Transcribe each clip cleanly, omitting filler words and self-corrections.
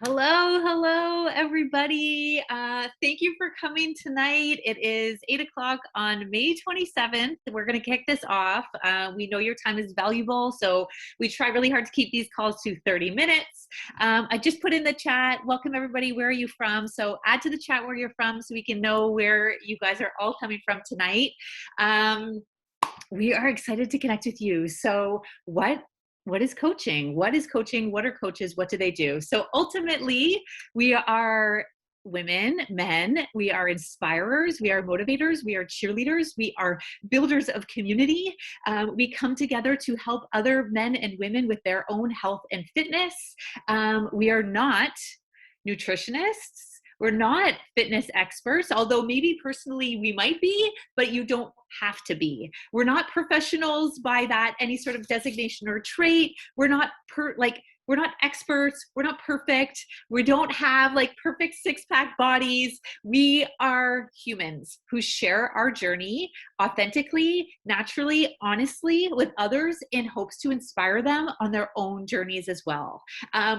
Hello, everybody. Thank you for coming tonight. It is 8 o'clock on May 27th. We're going to kick this off. We know your time is valuable, so we try really hard to keep these calls to 30 minutes. I just put in the chat, welcome everybody, where are you from? So add to the chat where you're from so we can know where you guys are all coming from tonight. We are excited to connect with you. So what is coaching? What is coaching? What are coaches? What do they do? So ultimately, we are women, men, we are inspirers, we are motivators, we are cheerleaders, we are builders of community. We come together to help other men and women with their own health and fitness. We are not nutritionists. We're not fitness experts, although maybe personally we might be, but you don't have to be. We're not professionals by that any sort of designation or trait. We're not we're not experts. We're not perfect. We don't have like perfect six-pack bodies. We are humans who share our journey authentically, naturally, honestly with others in hopes to inspire them on their own journeys as well.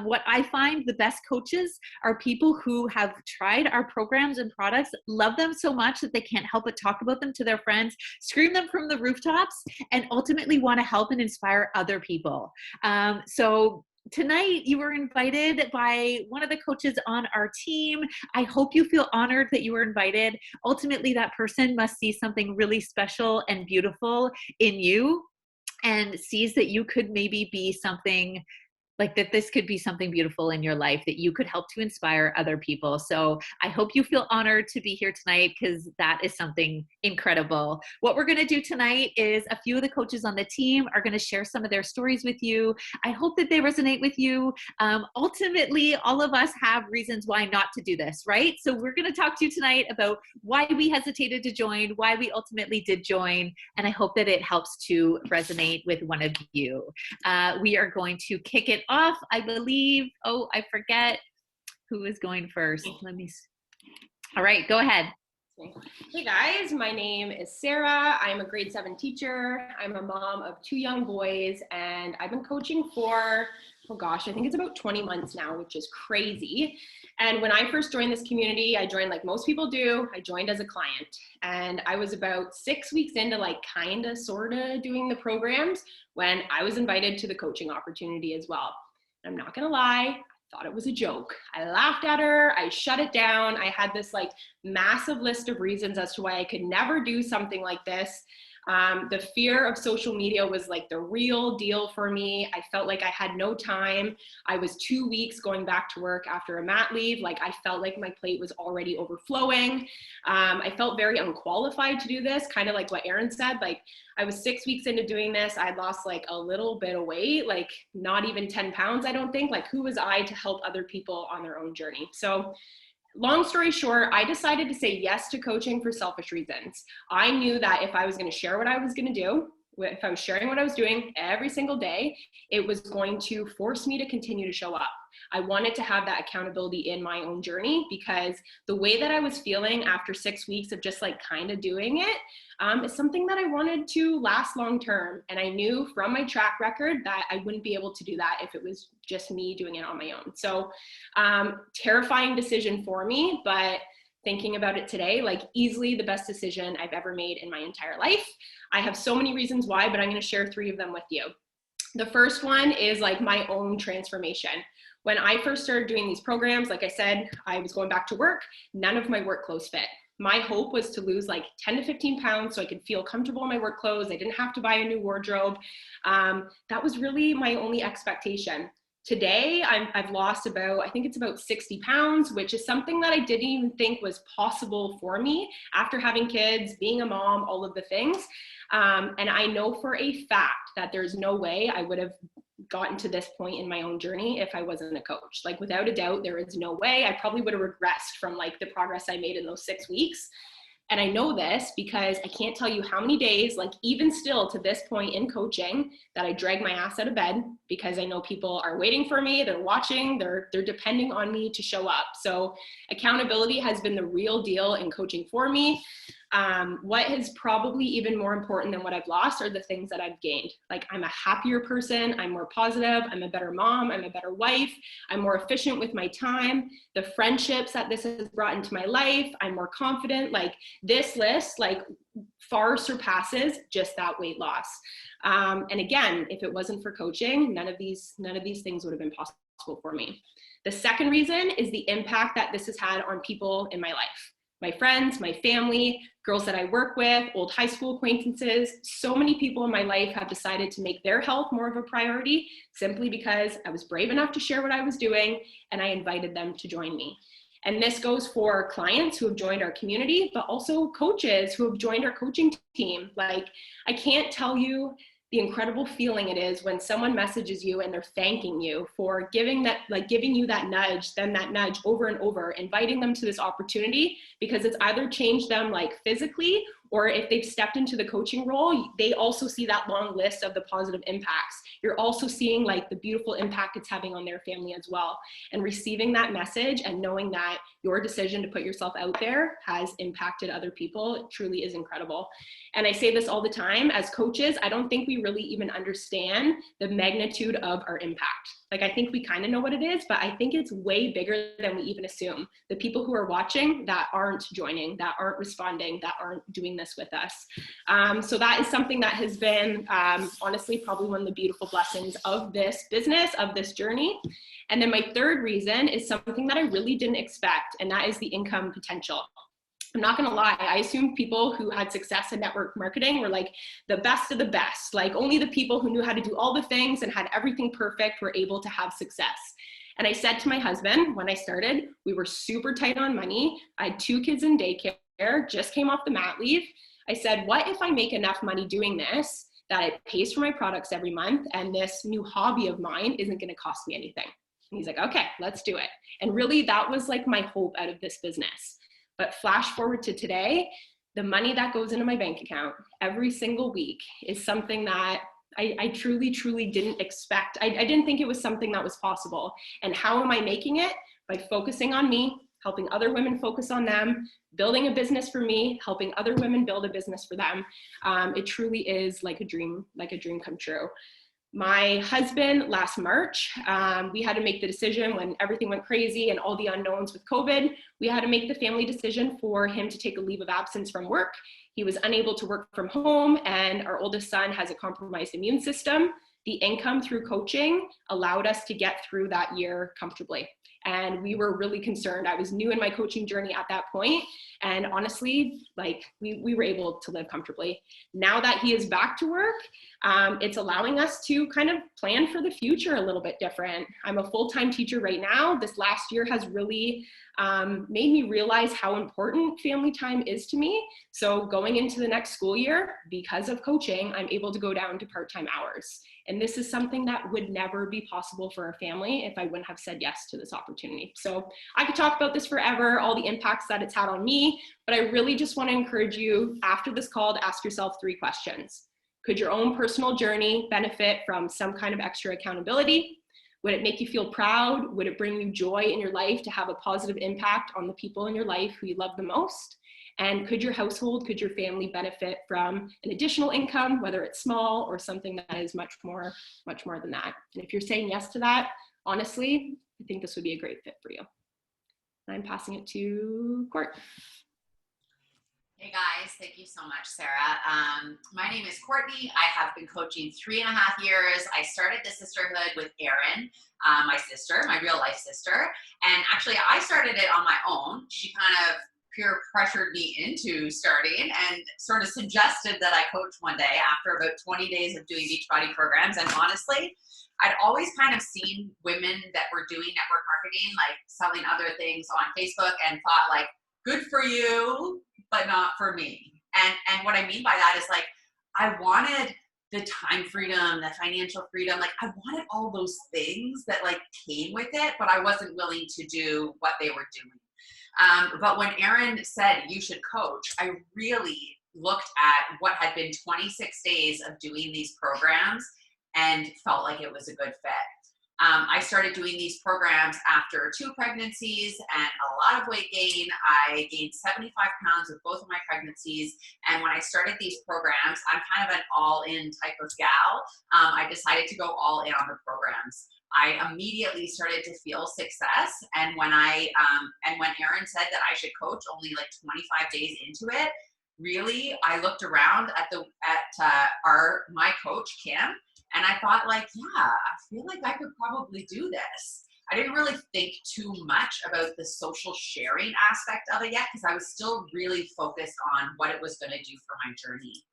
What I find the best coaches are people who have tried our programs and products, love them so much that they can't help but talk about them to their friends, scream them from the rooftops, and ultimately want to help and inspire other people. So tonight you were invited by one of the coaches on our team. I hope you feel honored that you were invited. Ultimately, that person must see something really special and beautiful in you and sees that you could maybe be something like that. This could be something beautiful in your life that you could help to inspire other people. So I hope you feel honored to be here tonight because that is something incredible. What we're going to do tonight is a few of the coaches on the team are going to share some of their stories with you. I hope that they resonate with you. Ultimately, all of us have reasons why not to do this, right? So we're going to talk to you tonight about why we hesitated to join, why we ultimately did join, and I hope that it helps to resonate with one of you. We are going to kick it off, I believe. Oh, I forget who is going first. Let me see. All right, go ahead. Hey guys, my name is Sarah. I'm a grade 7 teacher. I'm a mom of 2 young boys, and I've been coaching for, oh gosh, I think it's about 20 months now, which is crazy. And when I first joined this community, I joined like most people do. I joined as a client, and I was about 6 weeks into like kind of sort of doing the programs when I was invited to the coaching opportunity as well. And I'm not gonna lie, thought it was a joke. I laughed at her, I shut it down. I had this like massive list of reasons as to why I could never do something like this. The fear of social media was like the real deal for me. I felt like I had no time. I was 2 weeks going back to work after a mat leave. Like I felt like my plate was already overflowing. I felt very unqualified to do this, kind of like what Erin said. Like I was 6 weeks into doing this. I'd lost like a little bit of weight, like not even 10 pounds, I don't think. Like who was I to help other people on their own journey? So long story short, I decided to say yes to coaching for selfish reasons. I knew that if I was going to share what I was going to do, if I was sharing what I was doing every single day, it was going to force me to continue to show up. I wanted to have that accountability in my own journey because the way that I was feeling after 6 weeks of just like kind of doing it is something that I wanted to last long term. And I knew from my track record that I wouldn't be able to do that if it was just me doing it on my own. So terrifying decision for me, but thinking about it today, like easily the best decision I've ever made in my entire life. I have so many reasons why, but I'm going to share 3 of them with you. The first one is like my own transformation. When I first started doing these programs, like I said, I was going back to work. None of my work clothes fit. My hope was to lose like 10 to 15 pounds so I could feel comfortable in my work clothes. I didn't have to buy a new wardrobe. That was really my only expectation. Today, I've lost about, I think it's about 60 pounds, which is something that I didn't even think was possible for me after having kids, being a mom, all of the things. And I know for a fact that there's no way I would have gotten to this point in my own journey if I wasn't a coach. Like without a doubt, there is no way. I probably would have regressed from like the progress I made in those 6 weeks. And I know this because I can't tell you how many days, like even still to this point in coaching, that I drag my ass out of bed because I know people are waiting for me, they're watching, they're depending on me to show up. So accountability has been the real deal in coaching for me. What is probably even more important than what I've lost are the things that I've gained. Like, I'm a happier person, I'm more positive, I'm a better mom, I'm a better wife, I'm more efficient with my time, the friendships that this has brought into my life, I'm more confident. Like, this list like far surpasses just that weight loss. And again, if it wasn't for coaching, none of these things would have been possible for me. The second reason is the impact that this has had on people in my life. My friends, my family, girls that I work with, old high school acquaintances. So many people in my life have decided to make their health more of a priority simply because I was brave enough to share what I was doing and I invited them to join me. And this goes for clients who have joined our community, but also coaches who have joined our coaching team. Like, I can't tell you the incredible feeling it is when someone messages you and they're thanking you for giving you that nudge, then that nudge over and over, inviting them to this opportunity, because it's either changed them like physically, or if they've stepped into the coaching role, they also see that long list of the positive impacts. You're also seeing like the beautiful impact it's having on their family as well. And receiving that message and knowing that your decision to put yourself out there has impacted other people, it truly is incredible. And I say this all the time, as coaches, I don't think we really even understand the magnitude of our impact. Like, I think we kind of know what it is, but I think it's way bigger than we even assume. The people who are watching that aren't joining, that aren't responding, that aren't doing this with us. So that is something that has been honestly probably one of the beautiful blessings of this business, of this journey. And then my third reason is something that I really didn't expect, and that is the income potential. I'm not gonna lie, I assumed people who had success in network marketing were like the best of the best. Like, only the people who knew how to do all the things and had everything perfect were able to have success. And I said to my husband when I started, we were super tight on money. I had 2 kids in daycare, just came off the mat leave. I said, what if I make enough money doing this that it pays for my products every month, and this new hobby of mine isn't gonna cost me anything? And he's like, okay, let's do it. And really, that was like my hope out of this business. But flash forward to today, the money that goes into my bank account every single week is something that I truly, truly didn't expect. I didn't think it was something that was possible. And how am I making it? By focusing on me, helping other women focus on them, building a business for me, helping other women build a business for them. It truly is like a dream come true. My husband, last March, we had to make the decision when everything went crazy and all the unknowns with COVID. We had to make the family decision for him to take a leave of absence from work. He was unable to work from home, and our oldest son has a compromised immune system. The income through coaching allowed us to get through that year comfortably. And we were really concerned. I was new in my coaching journey at that point. And honestly, like, we were able to live comfortably. Now that he is back to work, it's allowing us to kind of plan for the future a little bit different. I'm a full-time teacher right now. This last year has really made me realize how important family time is to me. So going into the next school year, because of coaching, I'm able to go down to part-time hours. And this is something that would never be possible for our family if I wouldn't have said yes to this opportunity. So I could talk about this forever, all the impacts that it's had on me, but I really just want to encourage you after this call to ask yourself 3 questions. Could your own personal journey benefit from some kind of extra accountability? Would it make you feel proud? Would it bring you joy in your life to have a positive impact on the people in your life who you love the most? And could your household, could your family benefit from an additional income, whether it's small or something that is much more than that? And if you're saying yes to that, honestly, I think this would be a great fit for you. I'm passing it to Court. Hey guys, thank you so much, Sarah. My name is Courtney. I have been coaching 3.5 years. I started the sisterhood with Erin, my sister, my real life sister. And actually I started it on my own. She kind of peer pressured me into starting and sort of suggested that I coach one day after about 20 days of doing Beachbody programs. And honestly, I'd always kind of seen women that were doing network marketing, like selling other things on Facebook, and thought like, good for you, but not for me. And what I mean by that is, like, I wanted the time freedom, the financial freedom, like I wanted all those things that like came with it, but I wasn't willing to do what they were doing. But when Erin said you should coach, I really looked at what had been 26 days of doing these programs and felt like it was a good fit. I started doing these programs after 2 pregnancies and a lot of weight gain. I gained 75 pounds with both of my pregnancies. And when I started these programs, I'm kind of an all-in type of gal. I decided to go all in on the programs. I immediately started to feel success. And when when Erin said that I should coach only like 25 days into it, really, I looked around at my coach, Kim, and I thought like, yeah, I feel like I could probably do this. I didn't really think too much about the social sharing aspect of it yet because I was still really focused on what it was going to do for my journey.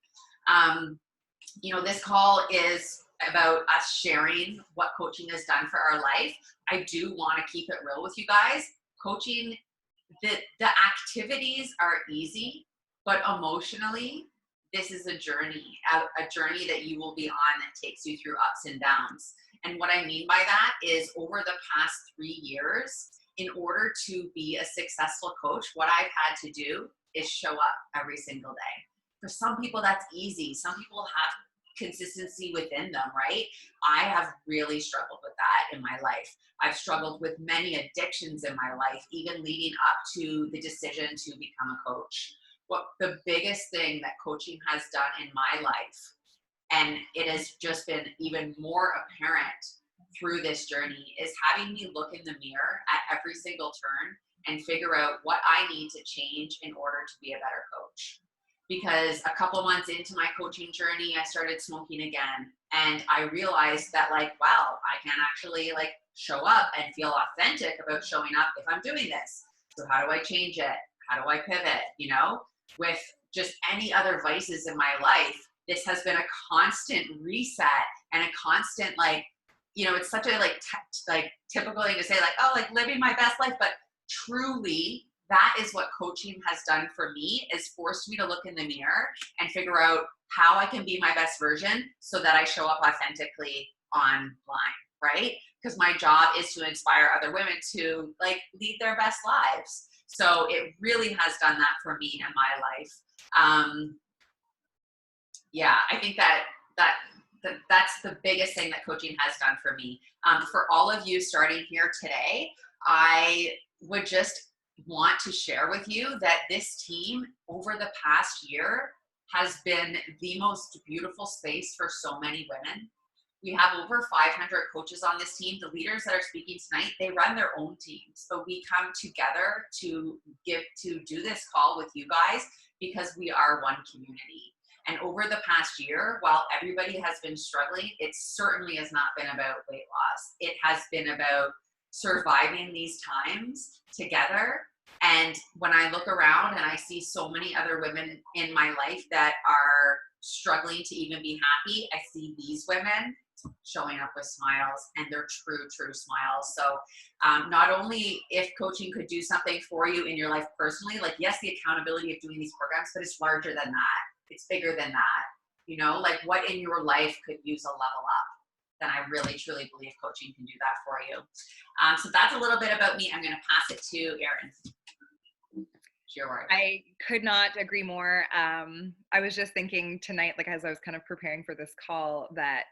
This call is about us sharing what coaching has done for our life. I do want to keep it real with you guys. Coaching, the activities are easy, but emotionally, this is a journey that you will be on that takes you through ups and downs. And what I mean by that is over the past 3 years, in order to be a successful coach, what I've had to do is show up every single day. For some people, that's easy. Some people have consistency within them, right? I have really struggled with that in my life. I've struggled with many addictions in my life, even leading up to the decision to become a coach. What the biggest thing that coaching has done in my life, and it has just been even more apparent through this journey, is having me look in the mirror at every single turn and figure out what I need to change in order to be a better coach. Because a couple months into my coaching journey, I started smoking again. And I realized that like, wow, I can actually like show up and feel authentic about showing up if I'm doing this. So how do I change it? How do I pivot? With just any other vices in my life, this has been a constant reset and a constant it's such a typical thing to say like, oh, like living my best life, but truly that is what coaching has done for me, is forced me to look in the mirror and figure out how I can be my best version so that I show up authentically online, right? Because my job is to inspire other women to like lead their best lives. So it really has done that for me in my life. I think that's the biggest thing that coaching has done for me. For all of you starting here today, I would just want to share with you that this team over the past year has been the most beautiful space for so many women. We have over 500 coaches on this team. The leaders that are speaking tonight, they run their own teams, but we come together to do this call with you guys because we are one community. And over the past year, while everybody has been struggling, it certainly has not been about weight loss. It has been about surviving these times together. And when I look around and I see so many other women in my life that are struggling to even be happy, I see these women showing up with smiles, and they're true smiles. So not only if coaching could do something for you in your life personally, like yes, the accountability of doing these programs, but it's larger than that. It's bigger than that. Like what in your life could use a level up? Then I really, truly believe coaching can do that for you. So that's a little bit about me. I'm going to pass it to Erin. Your word. I could not agree more. I was just thinking tonight, like as I was kind of preparing for this call, that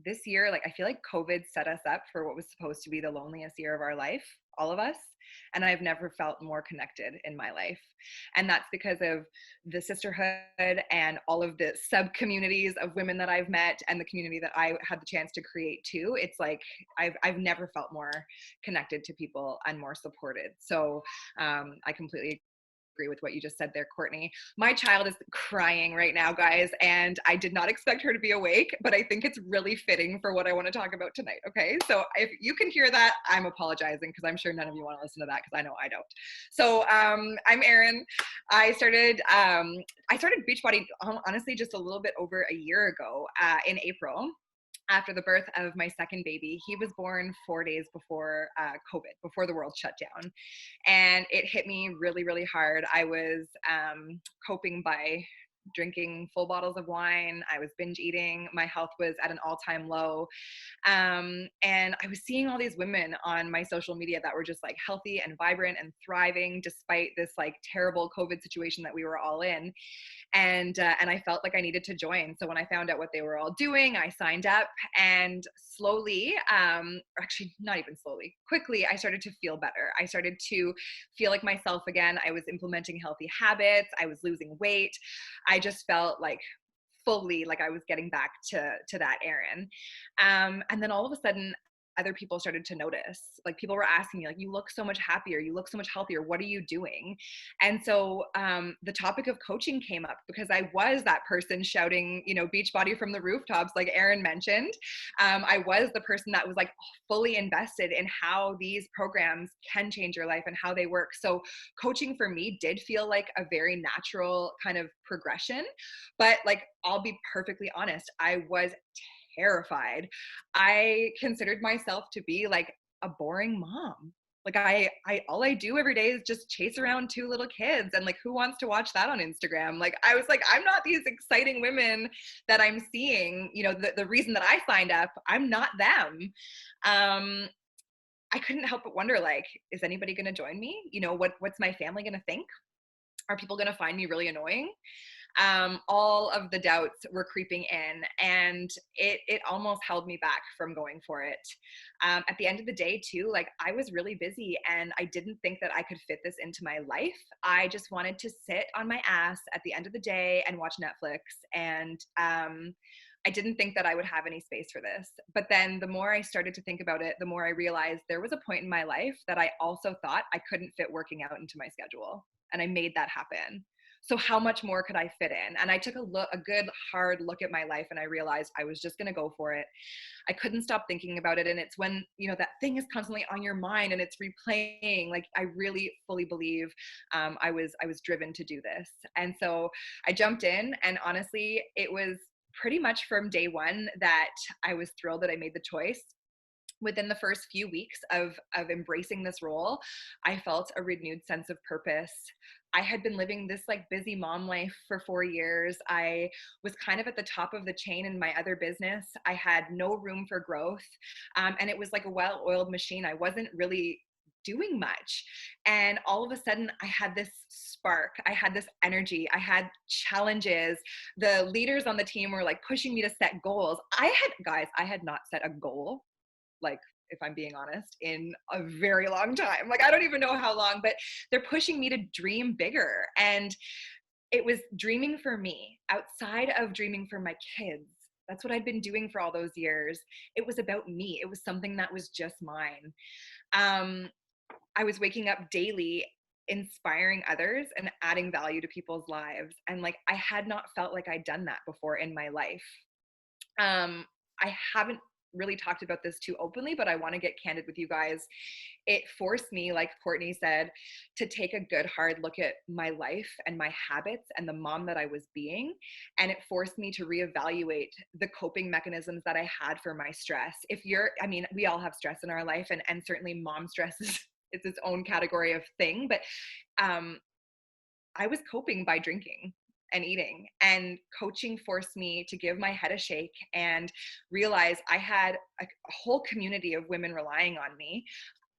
this year, like I feel like COVID set us up for what was supposed to be the loneliest year of our life, all of us. And I've never felt more connected in my life. And that's because of the sisterhood and all of the sub-communities of women that I've met and the community that I had the chance to create too. It's like I've never felt more connected to people and more supported. So I completely agree with what you just said there, Courtney. My child is crying right now, guys, and I did not expect her to be awake, but I think it's really fitting for what I want to talk about tonight. Okay, so if you can hear that, I'm apologizing because I'm sure none of you want to listen to that because I know I don't. So I'm Erin. I started Beachbody honestly just a little bit over a year ago in April. After the birth of my second baby. He was born 4 days before COVID, before the world shut down. And it hit me really, really hard. I was coping by drinking full bottles of wine. I was binge eating. My health was at an all-time low. And I was seeing all these women on my social media that were just like healthy and vibrant and thriving despite this like terrible COVID situation that we were all in. And I felt like I needed to join. So when I found out what they were all doing, I signed up, and slowly, or actually not even slowly, quickly, I started to feel better. I started to feel like myself again. I was implementing healthy habits. I was losing weight. I just felt like fully like I was getting back to that Erin. And then all of a sudden, other people started to notice. Like, people were asking me, like, you look so much happier, you look so much healthier, what are you doing? And so the topic of coaching came up, because I was that person shouting, you know, Beachbody from the rooftops, like Erin mentioned. I was the person that was like fully invested in how these programs can change your life and how they work. So coaching for me did feel like a very natural kind of progression. But like, I'll be perfectly honest, I was terrified. I considered myself to be like a boring mom. Like, I all I do every day is just chase around two little kids, and like, who wants to watch that on Instagram? Like, I was like, I'm not these exciting women that I'm seeing, you know, the reason that I signed up, I'm not them. I couldn't help but wonder, like, is anybody going to join me? You know, what's my family going to think? Are people going to find me really annoying? All of the doubts were creeping in, and it almost held me back from going for it. At the end of the day too, like, I was really busy, and I didn't think that I could fit this into my life. I just wanted to sit on my ass at the end of the day and watch Netflix. And I didn't think that I would have any space for this. But then the more I started to think about it, the more I realized there was a point in my life that I also thought I couldn't fit working out into my schedule. And I made that happen. So how much more could I fit in? And I took a good hard look at my life, and I realized I was just going to go for it. I couldn't stop thinking about it. And it's when, you know, that thing is constantly on your mind and it's replaying. Like, I really fully believe I was driven to do this. And so I jumped in, and honestly, it was pretty much from day one that I was thrilled that I made the choice. Within the first few weeks of embracing this role, I felt a renewed sense of purpose. I had been living this like busy mom life for 4 years. I was kind of at the top of the chain in my other business. I had no room for growth. And it was like a well-oiled machine. I wasn't really doing much. And all of a sudden, I had this spark. I had this energy. I had challenges. The leaders on the team were like pushing me to set goals. I had not set a goal, like, if I'm being honest, in a very long time. Like, I don't even know how long, but they're pushing me to dream bigger. And it was dreaming for me outside of dreaming for my kids. That's what I'd been doing for all those years. It was about me. It was something that was just mine. I was waking up daily, inspiring others and adding value to people's lives. And like, I had not felt like I'd done that before in my life. I haven't really talked about this too openly, but I want to get candid with you guys. It forced me, like Courtney said, to take a good hard look at my life and my habits and the mom that I was being. And it forced me to reevaluate the coping mechanisms that I had for my stress. We all have stress in our life, and certainly mom stress is its own category of thing, but I was coping by drinking and eating, and coaching forced me to give my head a shake and realize I had a whole community of women relying on me.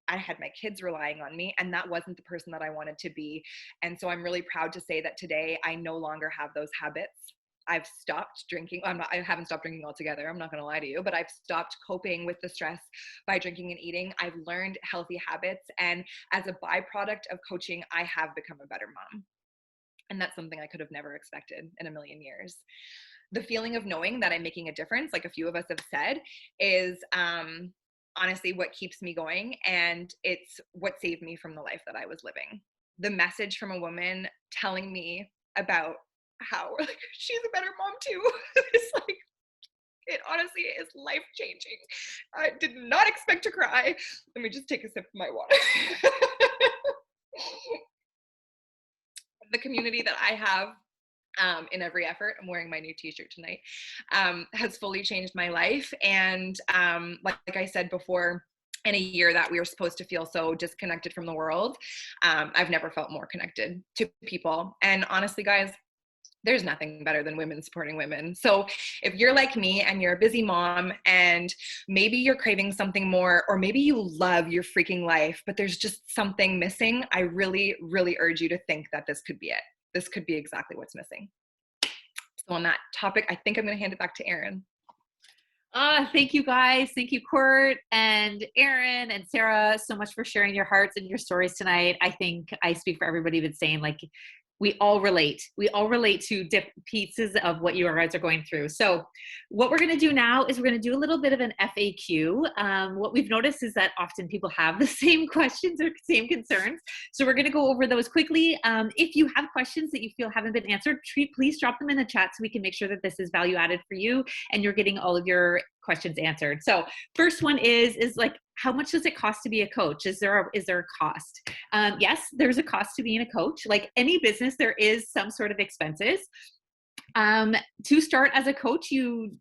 I had my kids relying on me, and that wasn't the person that I wanted to be. And so I'm really proud to say that today I no longer have those habits. I've stopped drinking. I haven't stopped drinking altogether. I'm not going to lie to you, but I've stopped coping with the stress by drinking and eating. I've learned healthy habits. And as a byproduct of coaching, I have become a better mom. And that's something I could have never expected in a million years. The feeling of knowing that I'm making a difference, like a few of us have said, is honestly what keeps me going. And it's what saved me from the life that I was living. The message from a woman telling me about how like she's a better mom too. It's like, it honestly is life changing. I did not expect to cry. Let me just take a sip of my water. The community that I have in every effort, I'm wearing my new t-shirt tonight, has fully changed my life. And like I said before, in a year that we were supposed to feel so disconnected from the world, I've never felt more connected to people. And honestly, guys, There's nothing better than women supporting women. So if you're like me and you're a busy mom and maybe you're craving something more, or maybe you love your freaking life, but there's just something missing, I really, really urge you to think that this could be it. This could be exactly what's missing. So on that topic, I think I'm going to hand it back to Erin. Thank you guys. Thank you, Court and Erin and Sarah, so much for sharing your hearts and your stories tonight. I think I speak for everybody that's saying, like, we all relate. We all relate to different pieces of what you guys are going through. So what we're going to do now is we're going to do a little bit of an FAQ. What we've noticed is that often people have the same questions or same concerns. So we're going to go over those quickly. If you have questions that you feel haven't been answered, please drop them in the chat so we can make sure that this is value added for you and you're getting all of your questions answered. So first one is like, how much does it cost to be a coach? Is there a cost? Yes, there's a cost to being a coach. Like any business, there is some sort of expenses. To start as a coach, you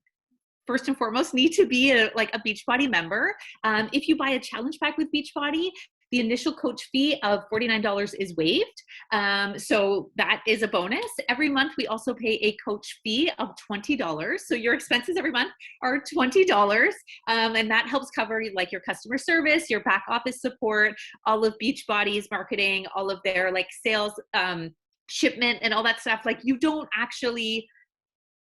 first and foremost need to be a Beachbody member. If you buy a challenge pack with Beachbody, the initial coach fee of $49 is waived. So that is a bonus. Every month, we also pay a coach fee of $20. So your expenses every month are $20. And that helps cover like your customer service, your back office support, all of Beachbody's marketing, all of their like sales, shipment and all that stuff. Like you don't actually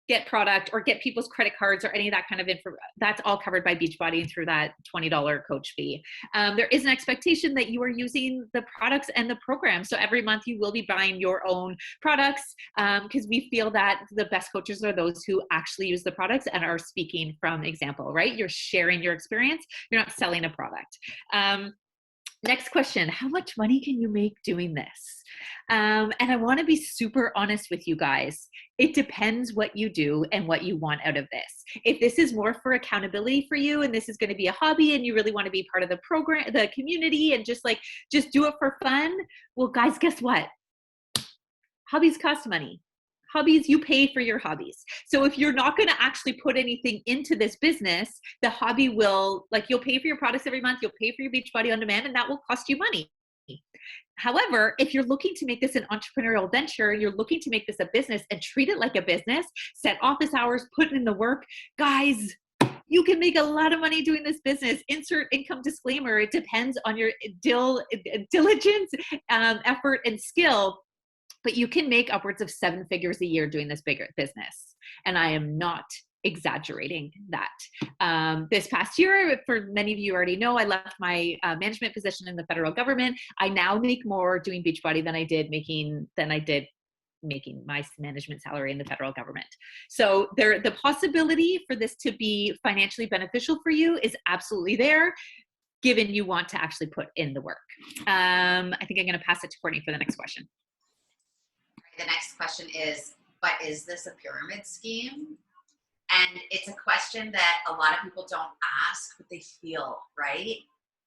get product or get people's credit cards or any of that kind of info. That's all covered by Beachbody through that $20 coach fee. There is an expectation that you are using the products and the program. So every month you will be buying your own products because we feel that the best coaches are those who actually use the products and are speaking from example, right? You're sharing your experience. You're not selling a product. Next question, how much money can you make doing this? And I want to be super honest with you guys. It depends what you do and what you want out of this. If this is more for accountability for you and this is going to be a hobby and you really want to be part of the program, the community and just do it for fun. Well, guys, guess what? Hobbies cost money. Hobbies, you pay for your hobbies. So if you're not going to actually put anything into this business, the hobby will, like, you'll pay for your products every month, you'll pay for your Beachbody on demand, and that will cost you money. However, if you're looking to make this an entrepreneurial venture, you're looking to make this a business and treat it like a business, set office hours, put in the work, guys, you can make a lot of money doing this business. Insert income disclaimer. It depends on your diligence, effort, and skill. But you can make upwards of 7 figures a year doing this bigger business. And I am not exaggerating that. This past year, for many of you already know, I left my management position in the federal government. I now make more doing Beachbody than I did making my management salary in the federal government. So the possibility for this to be financially beneficial for you is absolutely there, given you want to actually put in the work. I think I'm going to pass it to Courtney for the next question. The next question is, but is this a pyramid scheme? And it's a question that a lot of people don't ask, but they feel, right?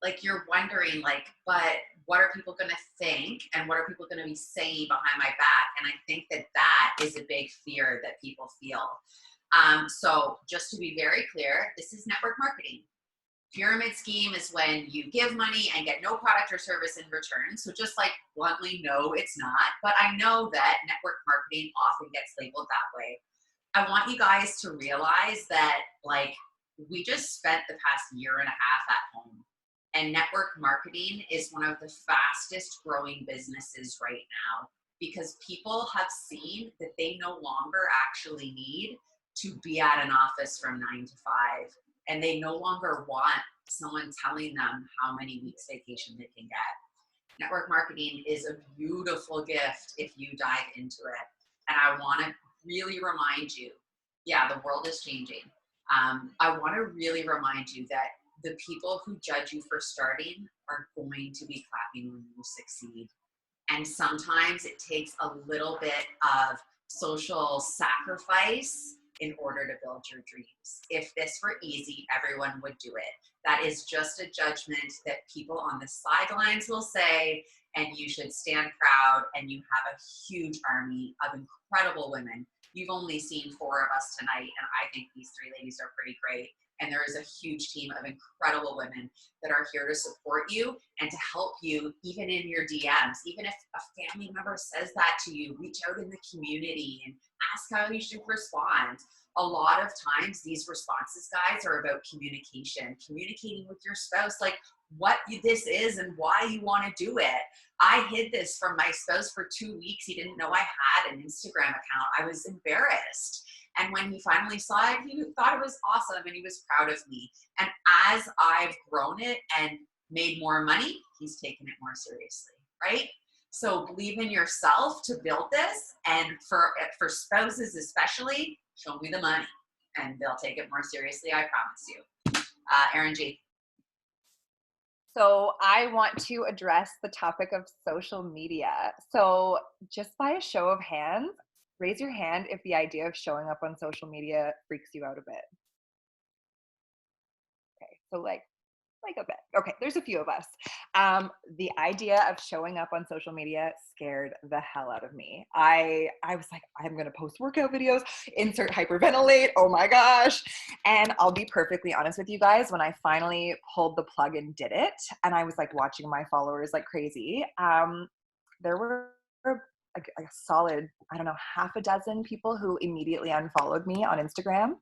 Like you're wondering, like, but what are people going to think? And what are people going to be saying behind my back? And I think that is a big fear that people feel. So just to be very clear, this is network marketing. Pyramid scheme is when you give money and get no product or service in return. So just like bluntly, no, it's not. But I know that network marketing often gets labeled that way. I want you guys to realize that like we just spent the past year and a half at home, and network marketing is one of the fastest growing businesses right now because people have seen that they no longer actually need to be at an office from 9 to 5. And they no longer want someone telling them how many weeks vacation they can get. Network marketing is a beautiful gift if you dive into it. And I want to really remind you, yeah, the world is changing. I want to really remind you that the people who judge you for starting are going to be clapping when you succeed. And sometimes it takes a little bit of social sacrifice in order to build your dreams. If this were easy, everyone would do it. That is just a judgment that people on the sidelines will say, and you should stand proud, and you have a huge army of incredible women. You've only seen 4 of us tonight, and I think these 3 ladies are pretty great. And there is a huge team of incredible women that are here to support you and to help you, even in your DMs. Even if a family member says that to you, reach out in the community and ask how you should respond. A lot of times these responses, guys, are about communication, communicating with your spouse, like what this is and why you want to do it. I hid this from my spouse for 2 weeks. He didn't know I had an Instagram account. I was embarrassed. And when he finally saw it, he thought it was awesome and he was proud of me. And as I've grown it and made more money, he's taken it more seriously, right? So believe in yourself to build this. And for spouses especially, show me the money and they'll take it more seriously, I promise you. Erin G. So I want to address the topic of social media. So just by a show of hands, raise your hand if the idea of showing up on social media freaks you out a bit. Okay, so like a bit. Okay, there's a few of us. The idea of showing up on social media scared the hell out of me. I was like, I'm gonna post workout videos, insert hyperventilate, oh my gosh. And I'll be perfectly honest with you guys, when I finally pulled the plug and did it, and I was like watching my followers like crazy, there were a solid, I don't know, half a dozen people who immediately unfollowed me on Instagram.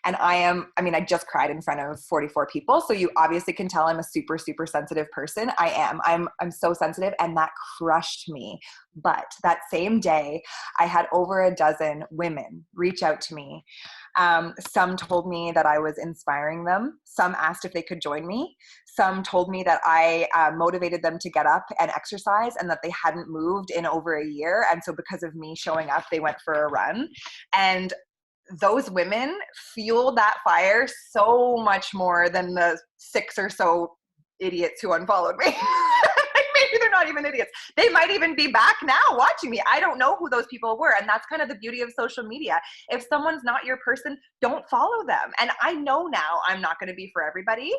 And I just cried in front of 44 people. So you obviously can tell I'm a super, super sensitive person. I am. I'm so sensitive, and that crushed me. But that same day, I had over a dozen women reach out to me. Some told me that I was inspiring them. Some asked if they could join me. Some told me that I motivated them to get up and exercise and that they hadn't moved in over a year. And so because of me showing up, they went for a run. And those women fueled that fire so much more than the 6 or so idiots who unfollowed me. Maybe they're not even idiots. They might even be back now watching me. I don't know who those people were. And that's kind of the beauty of social media. If someone's not your person, don't follow them. And I know now I'm not going to be for everybody.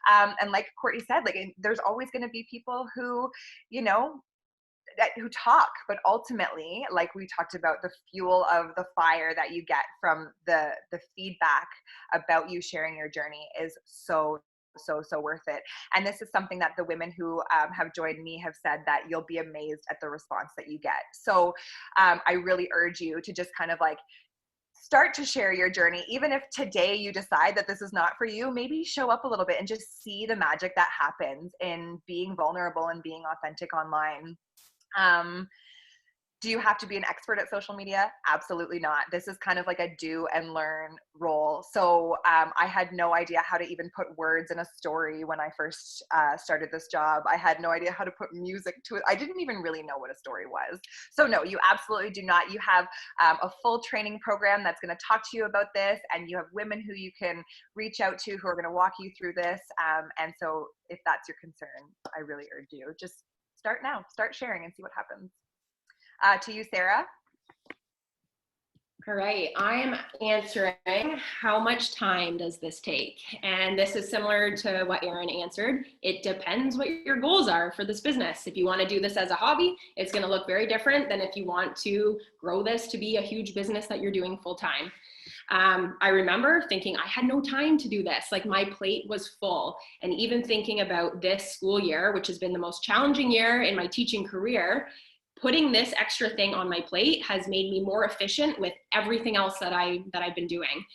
And like Courtney said, like there's always going to be people who, who talk, but ultimately, like we talked about, the fuel of the fire that you get from the feedback about you sharing your journey is so worth it. And this is something that the women who have joined me have said, that you'll be amazed at the response that you get. So I really urge you to just kind of like start to share your journey. Even if today you decide that this is not for you, maybe show up a little bit and just see the magic that happens in being vulnerable and being authentic online. Do you have to be an expert at social media? Absolutely not. This is kind of like a do and learn role. So I had no idea how to even put words in a story when I first started this job. I had no idea how to put music to it. I didn't even really know what a story was. So no, you absolutely do not. You have a full training program that's going to talk to you about this, and you have women who you can reach out to who are going to walk you through this. And so if that's your concern, I really urge you, just start now. Start sharing and see what happens. To you, Sarah. All right, I'm answering how much time does this take? And this is similar to what Erin answered. It depends what your goals are for this business. If you want to do this as a hobby, it's going to look very different than if you want to grow this to be a huge business that you're doing full time. I remember thinking I had no time to do this. Like my plate was full. And even thinking about this school year, which has been the most challenging year in my teaching career, putting this extra thing on my plate has made me more efficient with everything else that I've been doing.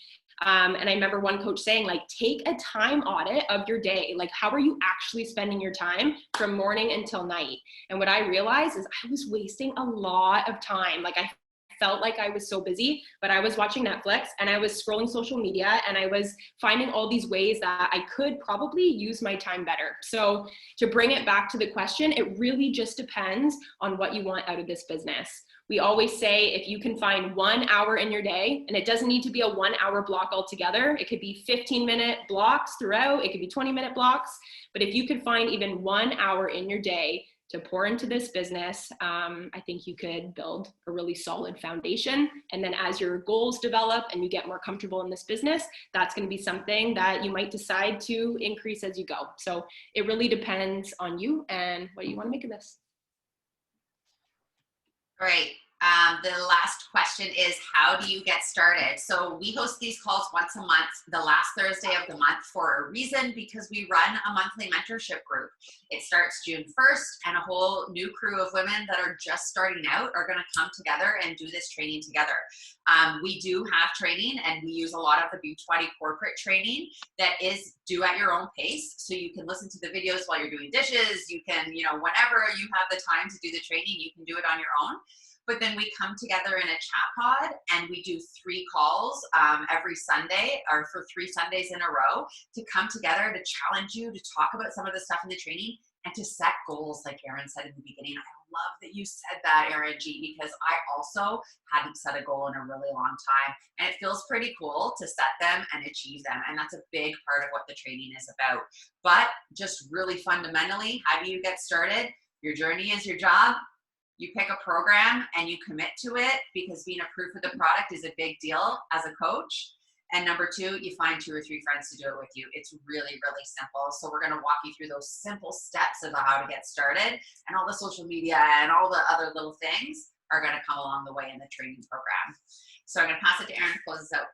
And I remember one coach saying, like, take a time audit of your day. Like, how are you actually spending your time from morning until night? And what I realized is I was wasting a lot of time. Like I felt like I was so busy, but I was watching Netflix and I was scrolling social media and I was finding all these ways that I could probably use my time better. So to bring it back to the question, it really just depends on what you want out of this business. We always say if you can find 1 hour in your day, and it doesn't need to be a 1 hour block altogether, it could be 15-minute blocks throughout, it could be 20-minute blocks, but if you could find even 1 hour in your day to pour into this business, I think you could build a really solid foundation. And then as your goals develop and you get more comfortable in this business, that's going to be something that you might decide to increase as you go. So it really depends on you and what you want to make of this. Great. The last question is, how do you get started? So we host these calls once a month, the last Thursday of the month, for a reason, because we run a monthly mentorship group. It starts June 1st, and a whole new crew of women that are just starting out are going to come together and do this training together. We do have training, and we use a lot of the Beachbody corporate training that is do at your own pace. So you can listen to the videos while you're doing dishes. You can, whenever you have the time to do the training, you can do it on your own. But then we come together in a chat pod, and we do 3 calls every Sunday, or for 3 Sundays in a row, to come together to challenge you, to talk about some of the stuff in the training, and to set goals, like Erin said in the beginning. I love that you said that, Erin G, because I also hadn't set a goal in a really long time. And it feels pretty cool to set them and achieve them. And that's a big part of what the training is about. But just really fundamentally, how do you get started? Your journey is your job. You pick a program and you commit to it, because being approved for the product is a big deal as a coach. And number 2, you find 2 or 3 friends to do it with you. It's really, really simple. So we're going to walk you through those simple steps of how to get started, and all the social media and all the other little things are going to come along the way in the training program. So I'm going to pass it to Erin to close this out.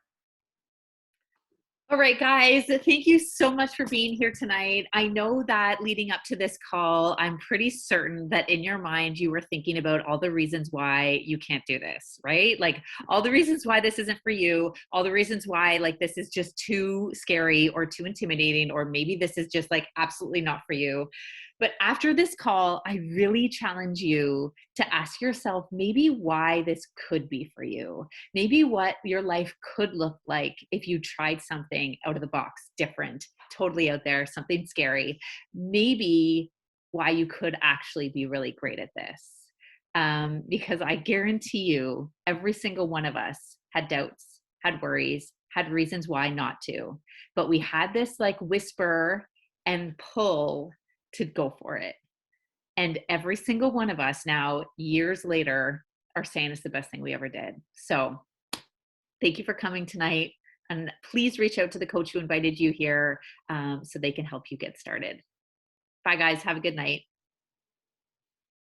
All right, guys, thank you so much for being here tonight. I know that leading up to this call, I'm pretty certain that in your mind, you were thinking about all the reasons why you can't do this, right? Like all the reasons why this isn't for you, all the reasons why like this is just too scary or too intimidating, or maybe this is just like absolutely not for you. But after this call, I really challenge you to ask yourself maybe why this could be for you. Maybe what your life could look like if you tried something out of the box, different, totally out there, something scary. Maybe why you could actually be really great at this. Because I guarantee you, every single one of us had doubts, had worries, had reasons why not to. But we had this like whisper and pull to go for it. And every single one of us now, years later, are saying it's the best thing we ever did. So thank you for coming tonight. And please reach out to the coach who invited you here so they can help you get started. Bye, guys. Have a good night.